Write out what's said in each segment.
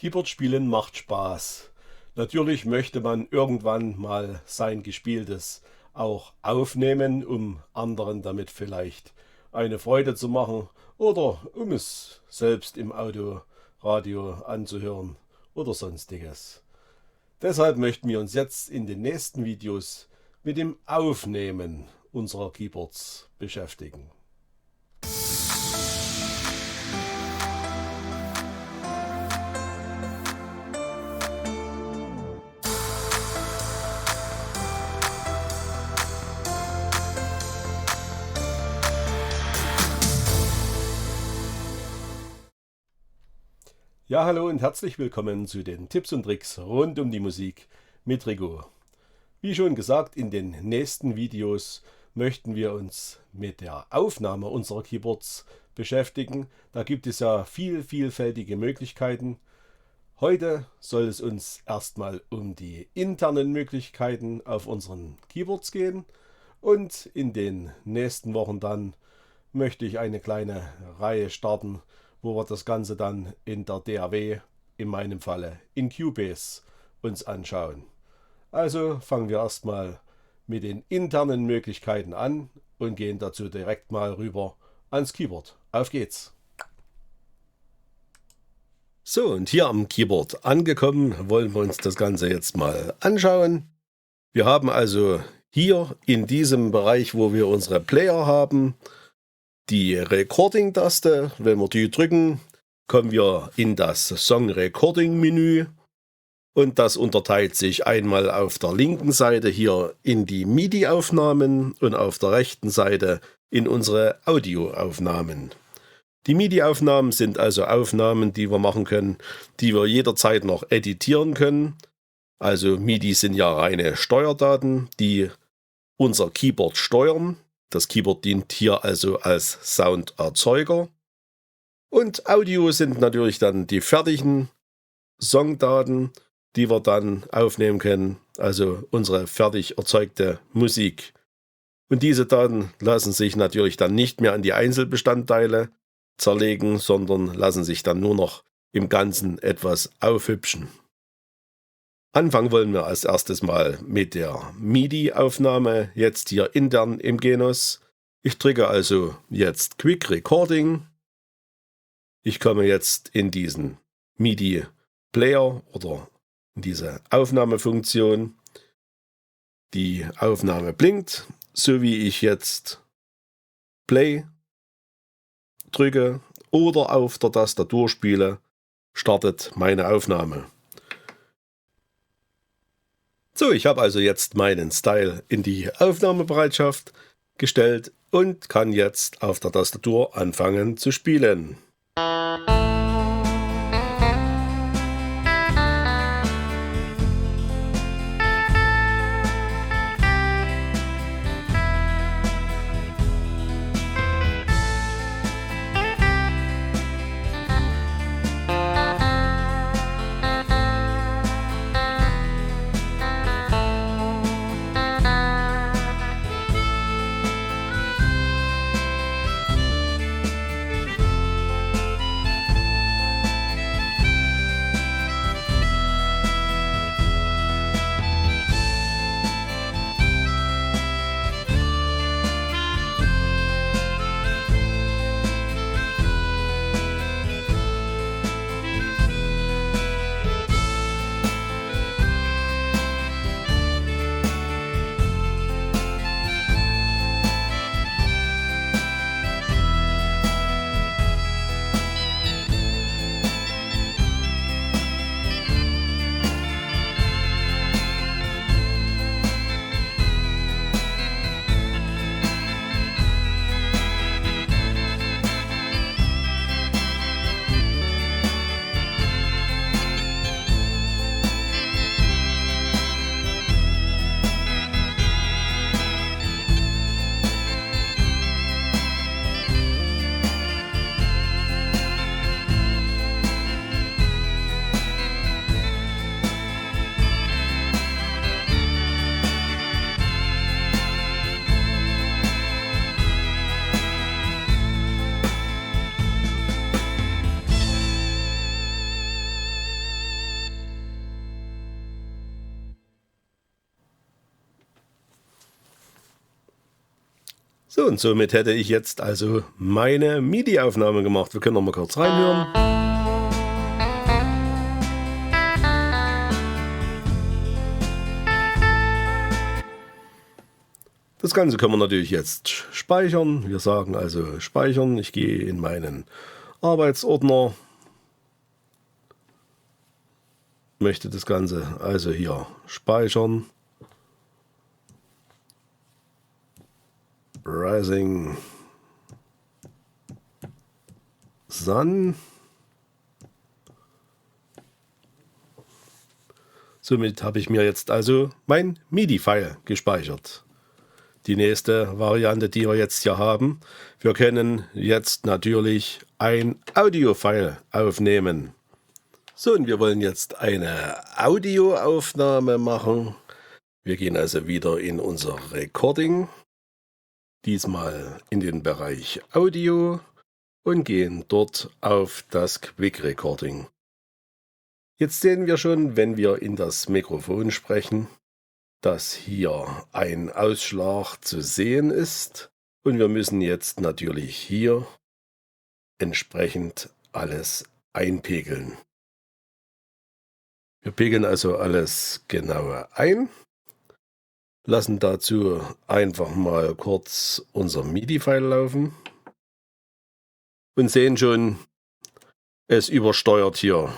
Keyboard-Spielen macht Spaß. Natürlich möchte man irgendwann mal sein Gespieltes auch aufnehmen, um anderen damit vielleicht eine Freude zu machen oder um es selbst im Auto, Radio anzuhören oder sonstiges. Deshalb möchten wir uns jetzt in den nächsten Videos mit dem Aufnehmen unserer Keyboards beschäftigen. Ja, hallo und herzlich willkommen zu den Tipps und Tricks rund um die Musik mit Rigo. Wie schon gesagt, in den nächsten Videos möchten wir uns mit der Aufnahme unserer Keyboards beschäftigen. Da gibt es ja vielfältige Möglichkeiten. Heute soll es uns erstmal um die internen Möglichkeiten auf unseren Keyboards gehen und in den nächsten Wochen dann möchte ich eine kleine Reihe starten, wo wir das Ganze dann in der DAW, in meinem Falle in Cubase, uns anschauen. Also fangen wir erstmal mit den internen Möglichkeiten an und gehen dazu direkt mal rüber ans Keyboard. Auf geht's! So, und hier am Keyboard angekommen, wollen wir uns das Ganze jetzt mal anschauen. Wir haben also hier in diesem Bereich, wo wir unsere Player haben, die Recording-Taste. Wenn wir die drücken, kommen wir in das Song-Recording-Menü und das unterteilt sich einmal auf der linken Seite hier in die MIDI-Aufnahmen und auf der rechten Seite in unsere Audioaufnahmen. Die MIDI-Aufnahmen sind also Aufnahmen, die wir machen können, die wir jederzeit noch editieren können. Also MIDI sind ja reine Steuerdaten, die unser Keyboard steuern. Das Keyboard dient hier also als Sounderzeuger. Und Audio sind natürlich dann die fertigen Songdaten, die wir dann aufnehmen können, also unsere fertig erzeugte Musik. Und diese Daten lassen sich natürlich dann nicht mehr in die Einzelbestandteile zerlegen, sondern lassen sich dann nur noch im Ganzen etwas aufhübschen. Anfangen wollen wir als erstes mal mit der MIDI-Aufnahme, jetzt hier intern im Genus. Ich drücke also jetzt Quick Recording. Ich komme jetzt in diesen MIDI-Player oder in diese Aufnahmefunktion. Die Aufnahme blinkt, so wie ich jetzt Play drücke oder auf der Tastatur spiele, startet meine Aufnahme. So, ich habe also jetzt meinen Style in die Aufnahmebereitschaft gestellt und kann jetzt auf der Tastatur anfangen zu spielen. So, und somit hätte ich jetzt also meine MIDI-Aufnahme gemacht. Wir können noch mal kurz reinhören. Das Ganze können wir natürlich jetzt speichern. Wir sagen also speichern. Ich gehe in meinen Arbeitsordner. Möchte das Ganze also hier speichern. Rising Sun. Somit habe ich mir jetzt also mein MIDI-File gespeichert. Die nächste Variante, die wir jetzt hier haben, wir können jetzt natürlich ein Audio-File aufnehmen. So, und wir wollen jetzt eine Audioaufnahme machen. Wir gehen also wieder in unser Recording. Diesmal in den Bereich Audio und gehen dort auf das Quick Recording. Jetzt sehen wir schon, wenn wir in das Mikrofon sprechen, dass hier ein Ausschlag zu sehen ist. Und wir müssen jetzt natürlich hier entsprechend alles einpegeln. Wir pegeln also alles genau ein. Lassen dazu einfach mal kurz unser MIDI-File laufen und sehen schon, es übersteuert hier.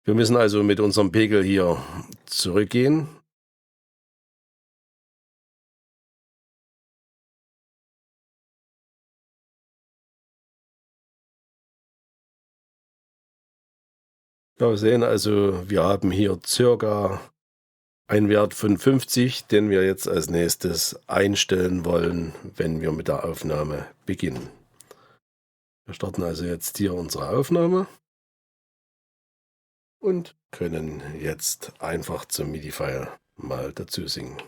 Wir müssen also mit unserem Pegel hier zurückgehen. Ja, wir sehen also, wir haben hier circa einen Wert von 50, den wir jetzt als nächstes einstellen wollen, wenn wir mit der Aufnahme beginnen. Wir starten also jetzt hier unsere Aufnahme und können jetzt einfach zum MIDI-File mal dazu singen.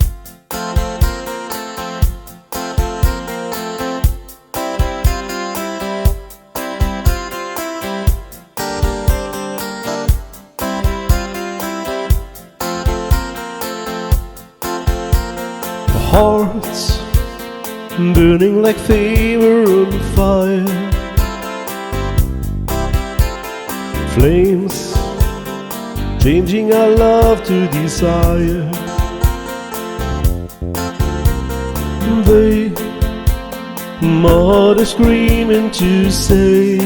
Hearts burning like they were on fire, flames changing our love to desire. They mother screaming to say,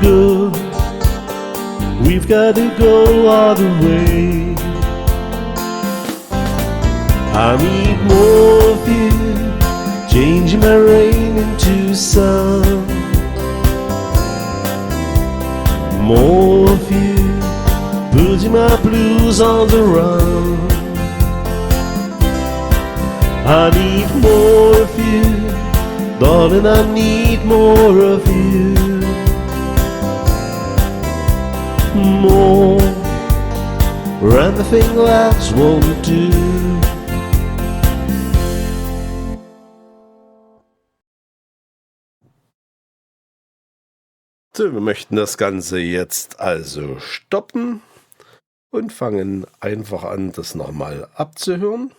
go, we've got to go all the way. I need more of you, changing my rain into sun. More of you, putting my blues on the run. I need more of you, darling, I need more of you. More, and nothing else won't do. So, wir möchten das Ganze jetzt also stoppen und fangen einfach an, das nochmal abzuhören.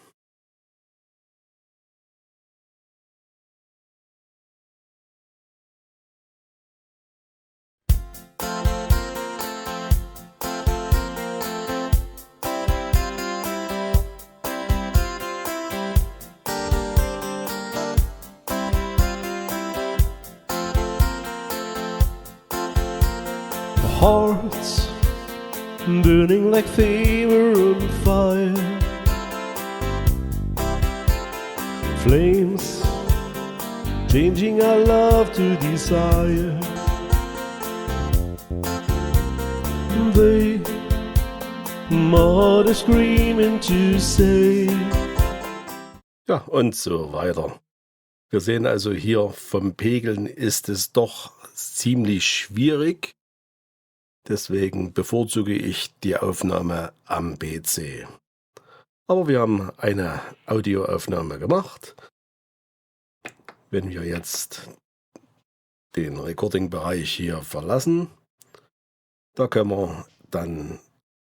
Hearts burning like they were on fire, flames changing our love to desire. They mother screaming to say. Ja, und so weiter. Wir sehen also hier vom Pegeln ist es doch ziemlich schwierig. Deswegen bevorzuge ich die Aufnahme am PC. Aber wir haben eine Audioaufnahme gemacht. Wenn wir jetzt den Recording-Bereich hier verlassen, da können wir dann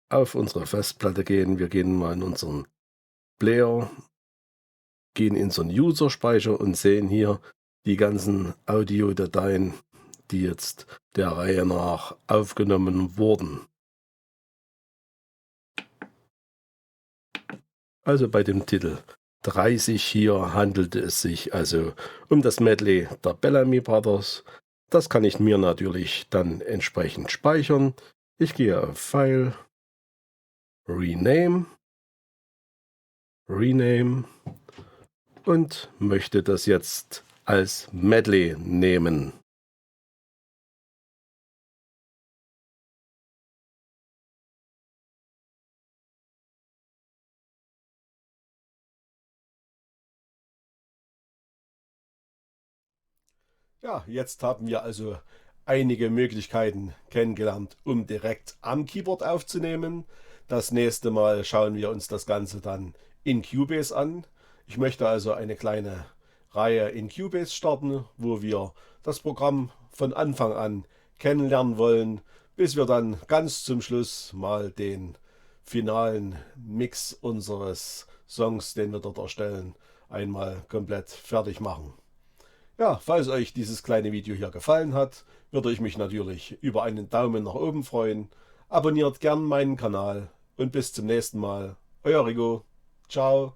auf unsere Festplatte gehen. Wir gehen mal in unseren Player, gehen in so einen User-Speicher und sehen hier die ganzen Audiodateien, die jetzt der Reihe nach aufgenommen wurden. Also bei dem Titel 30 hier handelte es sich also um das Medley der Bellamy Brothers. Das kann ich mir natürlich dann entsprechend speichern. Ich gehe auf File, Rename und möchte das jetzt als Medley nehmen. Ja, jetzt haben wir also einige Möglichkeiten kennengelernt, um direkt am Keyboard aufzunehmen. Das nächste Mal schauen wir uns das Ganze dann in Cubase an. Ich möchte also eine kleine Reihe in Cubase starten, wo wir das Programm von Anfang an kennenlernen wollen, bis wir dann ganz zum Schluss mal den finalen Mix unseres Songs, den wir dort erstellen, einmal komplett fertig machen. Ja, falls euch dieses kleine Video hier gefallen hat, würde ich mich natürlich über einen Daumen nach oben freuen. Abonniert gern meinen Kanal und bis zum nächsten Mal. Euer Rigo. Ciao.